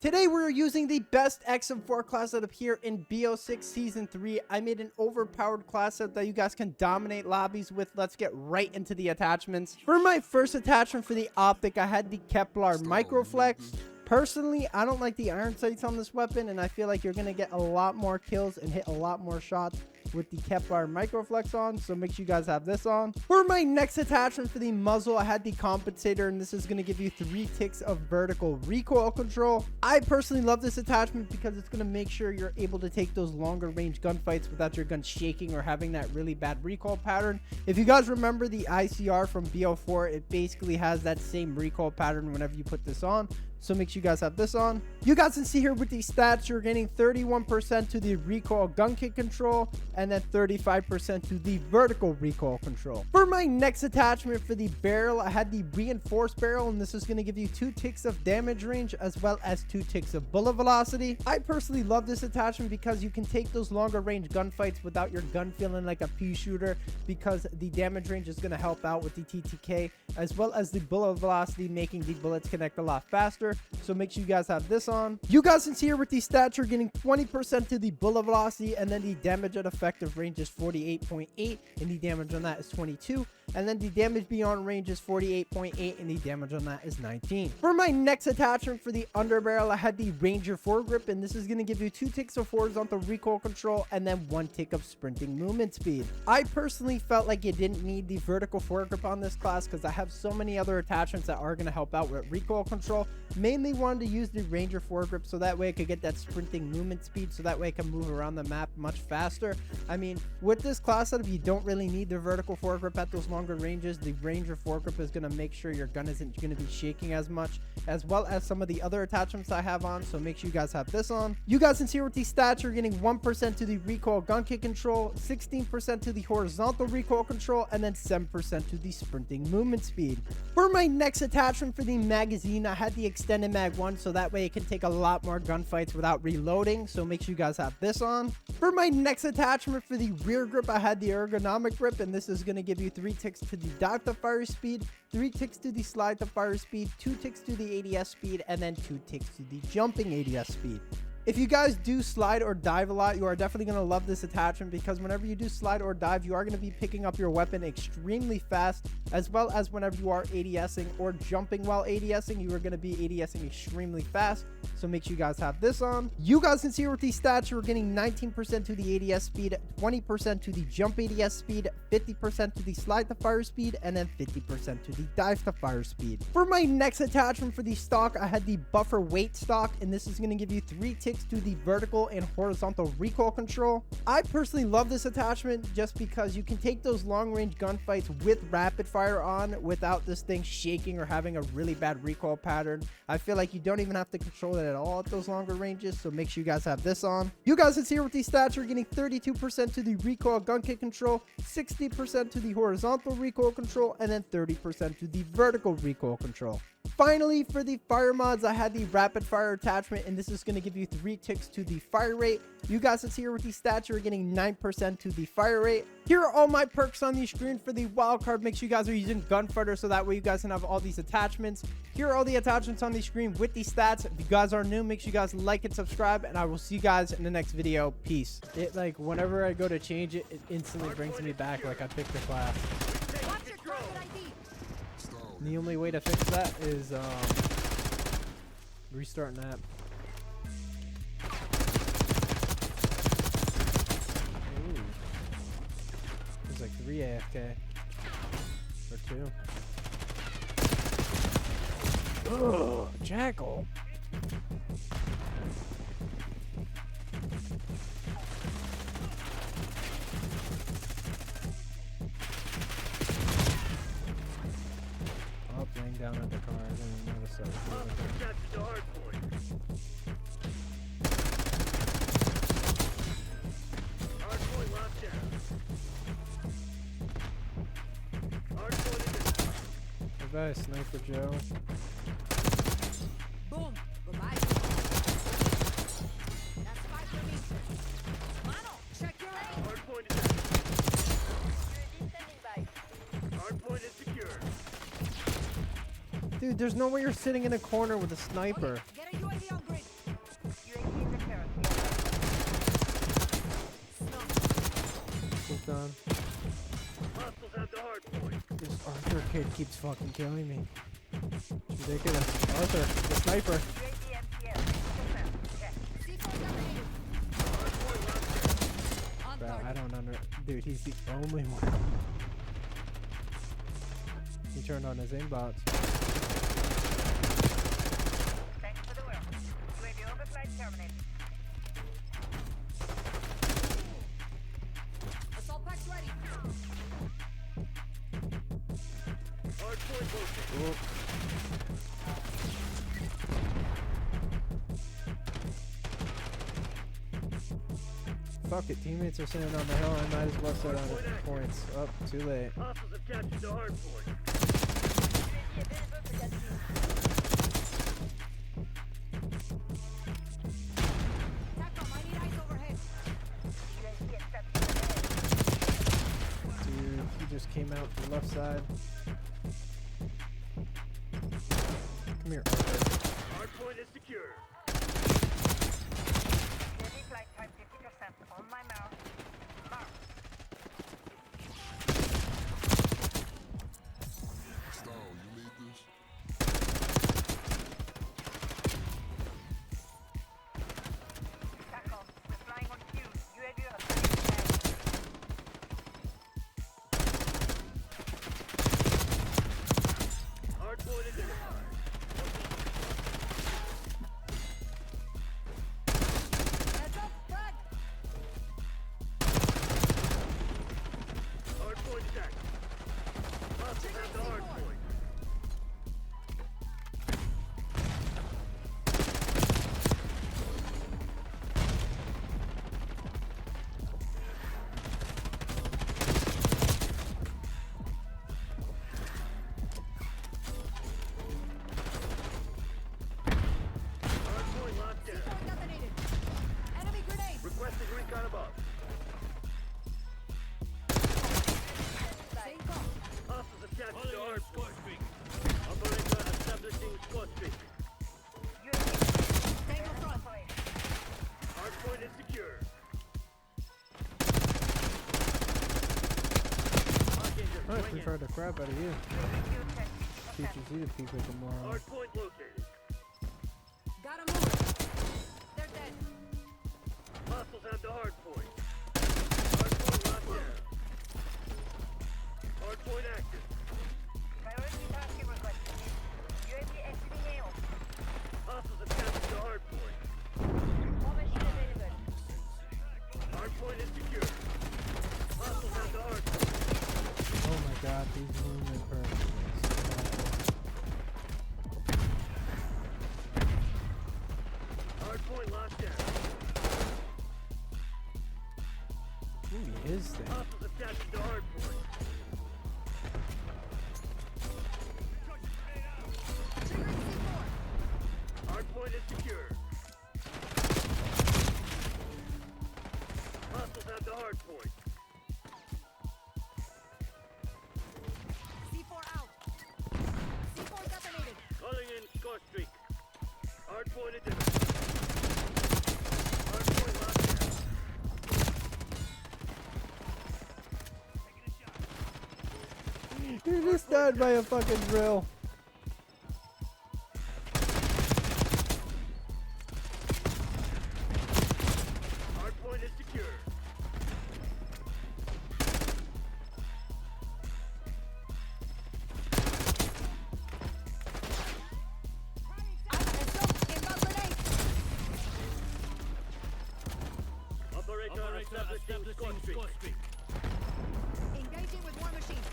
Today we're using the best XM4 class setup here in BO6 Season 3. I made an overpowered class setup that you guys can dominate lobbies with. Let's get right into the attachments. For my first attachment for the optic, I had the Kevlar Microflex. Personally, I don't like the iron sights on this weapon, and I feel like you're going to get a lot more kills and hit a lot more shots with the Kevlar Microflex on, so make sure you guys have this on. For my next attachment for the muzzle, I had the compensator, and this is going to give you 3 ticks of vertical recoil control. I personally love this attachment because it's going to make sure you're able to take those longer range gunfights without your gun shaking or having that really bad recoil pattern. If you guys remember the ICR from BO4, it basically has that same recoil pattern whenever you put this on. So make sure you guys have this on. You guys can see here with these stats, you're getting 31% to the recoil gun kick control and then 35% to the vertical recoil control. For my next attachment for the barrel, I had the reinforced barrel, and this is going to give you 2 ticks of damage range as well as 2 ticks of bullet velocity. I personally love this attachment because you can take those longer range gunfights without your gun feeling like a pea shooter, because the damage range is going to help out with the TTK as well as the bullet velocity, making the bullets connect a lot faster. So make sure you guys have this on. You guys can see here with these stats, you're getting 20% to the bullet velocity, and then the damage at effective range is 48.8, and the damage on that is 22. And then the damage beyond range is 48.8, and the damage on that is 19. For my next attachment for the underbarrel, I had the Ranger foregrip, and this is going to give you 2 ticks of horizontal recoil control and then 1 tick of sprinting movement speed. I personally felt like you didn't need the vertical foregrip on this class because I have so many other attachments that are going to help out with recoil control. Mainly wanted to use the Ranger foregrip so that way I could get that sprinting movement speed, so that way I can move around the map much faster. I mean, with this class setup, you don't really need the vertical foregrip at those longer ranges. The Ranger foregrip is going to make sure your gun isn't going to be shaking as much, as well as some of the other attachments I have on, so make sure you guys have this on. You guys can see with these stats, you're getting 1% to the recoil gun kick control, 16% to the horizontal recoil control, and then 7% to the sprinting movement speed. For my next attachment for the magazine, I had the extended mag 1, so that way it can take a lot more gunfights without reloading, so make sure you guys have this on. For my next attachment for the rear grip, I had the ergonomic grip, and this is going to give you 3 ticks to the dive to fire speed, 3 ticks to the slide to fire speed, 2 ticks to the ADS speed, and then 2 ticks to the jumping ADS speed. If you guys do slide or dive a lot, you are definitely going to love this attachment, because whenever you do slide or dive, you are going to be picking up your weapon extremely fast, as well as whenever you are ADSing or jumping while ADSing, you are going to be ADSing extremely fast. So make sure you guys have this on. You guys can see with these stats, you're getting 19% to the ADS speed, 20% to the jump ADS speed, 50% to the slide to fire speed, and then 50% to the dive to fire speed. For my next attachment for the stock, I had the buffer weight stock, and this is going to give you 3 ticks to the vertical and horizontal recoil control. I personally love this attachment just because you can take those long range gunfights with rapid fire on without this thing shaking or having a really bad recoil pattern. I feel like you don't even have to control it at all at those longer ranges, so make sure you guys have this on. You guys can see here with these stats, you're getting 32% to the recoil gun kick control, 60% to the horizontal recoil control, and then 30% to the vertical recoil control. Finally, for the fire mods, I had the rapid fire attachment, and this is going to give you 3 ticks to the fire rate. You guys can see here with these stats, you're getting 9% to the fire rate. Here are all my perks on the screen for the wild card. Make sure you guys are using Gunfighter so that way you guys can have all these attachments. Here are all the attachments on the screen with these stats. If you guys are new, make sure you guys like and subscribe, and I will see you guys in the next video. Peace. It, like, whenever I go to change it, it instantly brings me back like I picked the class. And the only way to fix that is restarting that. Ooh. There's like 3 AFK. Or 2. Ugh, Jackal. Laying down at the car, I didn't even notice that. Goodbye, Sniper Joe. Boom. Goodbye. That's 5 for me. Mano, check your aim. Hardpoint is standing by. Hardpoint is secure. Dude, there's no way you're sitting in a corner with a sniper. Get a UAV on grid. almost done. Hostiles have the hard point. This Arthur kid keeps fucking killing me. It's ridiculous. Arthur, the sniper. On Bro, target. I don't under. Dude, he's the only one. He turned on his aimbots. Thanks for the work. UAV overflight terminated. Assault packs ready. Hard point located. Fuck it, teammates are sitting on the hill. I might as well sit on his points. Oh, too late. Hostiles have captured the hard point. UAV available for that TACOM, I need eyes overhead. UAV accepted. Dude, he just came out the left side. Come here, Arthur. Hard point is secure. UAV flight time 50% on my mount. Mark. Style, you need this? TACOM, we're flying on cue. UAV overflight. Hard point identified. Heads up, frag. Hard point is active. Hostiles have the hard point. Hard point locked down. C4 detonated. Enemy grenade. Requesting recon above. Same call. Hostiles have captured the hard point. Operator establishing score streak. UAV Tango front. Hard point is secure. I prefer the crap out of you. Teaches you to people tomorrow. Hard point located. Got him over. They're dead. Hostiles have the hard point. Hard point locked down. Hard point active. Priority tasking requested. UAV exiting AO. Hostiles have captured the hard point. All machine available. Hard point is secure. Hostiles have the hard point. Oh my god, these movement perks. Hard point locked down. Who is that? Hostiles have captured the hard point. Triggering C4. Hard point is secure. Hostiles have the hard point. C4 out. C4 detonated. Calling in score streak. Hard point identified. Hard point locked down. You're just died by a fucking drill. Hard point is secure. Heads up. Inbound grenade. Operator establishing score streak. Engaging with war machine.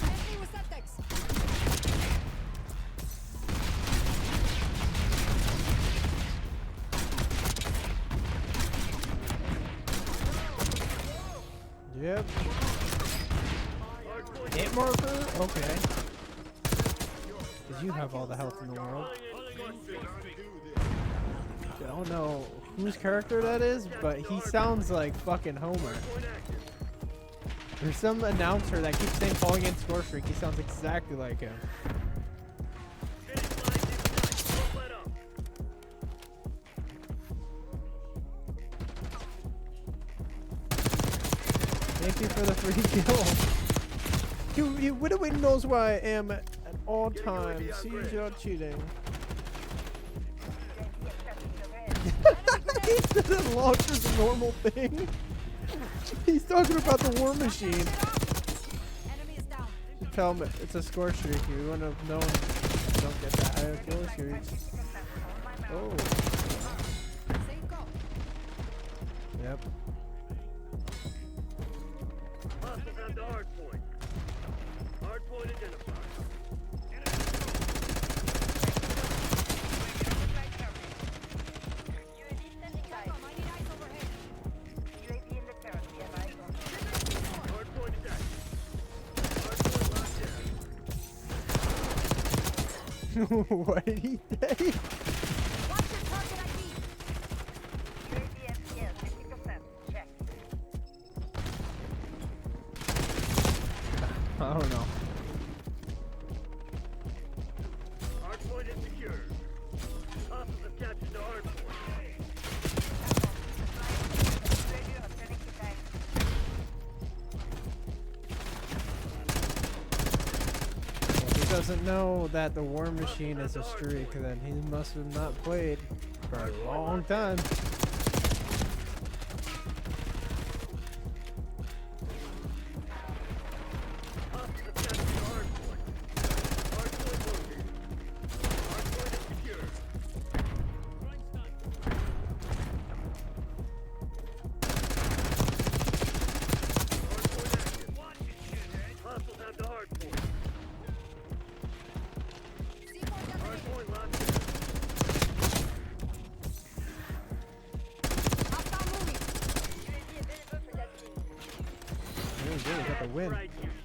Enemy with Semtex. Yep. Hard point Hit marker? Okay. Because you have all the health in the world. calling in score streak. I don't know whose character that is, but he sounds like fucking Homer. Point active. There's some announcer that keeps saying falling in score streak. He sounds exactly like him. Finish line in sight. Don't let up. for the free kill. You Widowing knows where I am at all times. See you out cheating. He said it launches a normal thing. He's talking about the war machine. Enemy is down. Tell him it's a score streak. You wouldn't have known. Don't get that high kill streaks. Oh. Safe go. Yep. Hostiles on the hard point. Hard point identified. Come on, I need eyes overhead. UAV in the turret. We have eyes on. Hard point is active. Hard point locked down. What did he say? Watch your target ID. UAV MCS 50%. Check. I don't know. Hard point is secure. Hostiles have captured the hard point. Radio returning to tank. Well, if he doesn't know that the war machine is a streak, then he must have not played for a long time. Hostiles have captured the hard point. Hard point located. Hard point is secure. Hard point active. Hostiles have the hard point. C4 Hard detonated. point locked down. Hostile moving. Really good, got the win. Right here.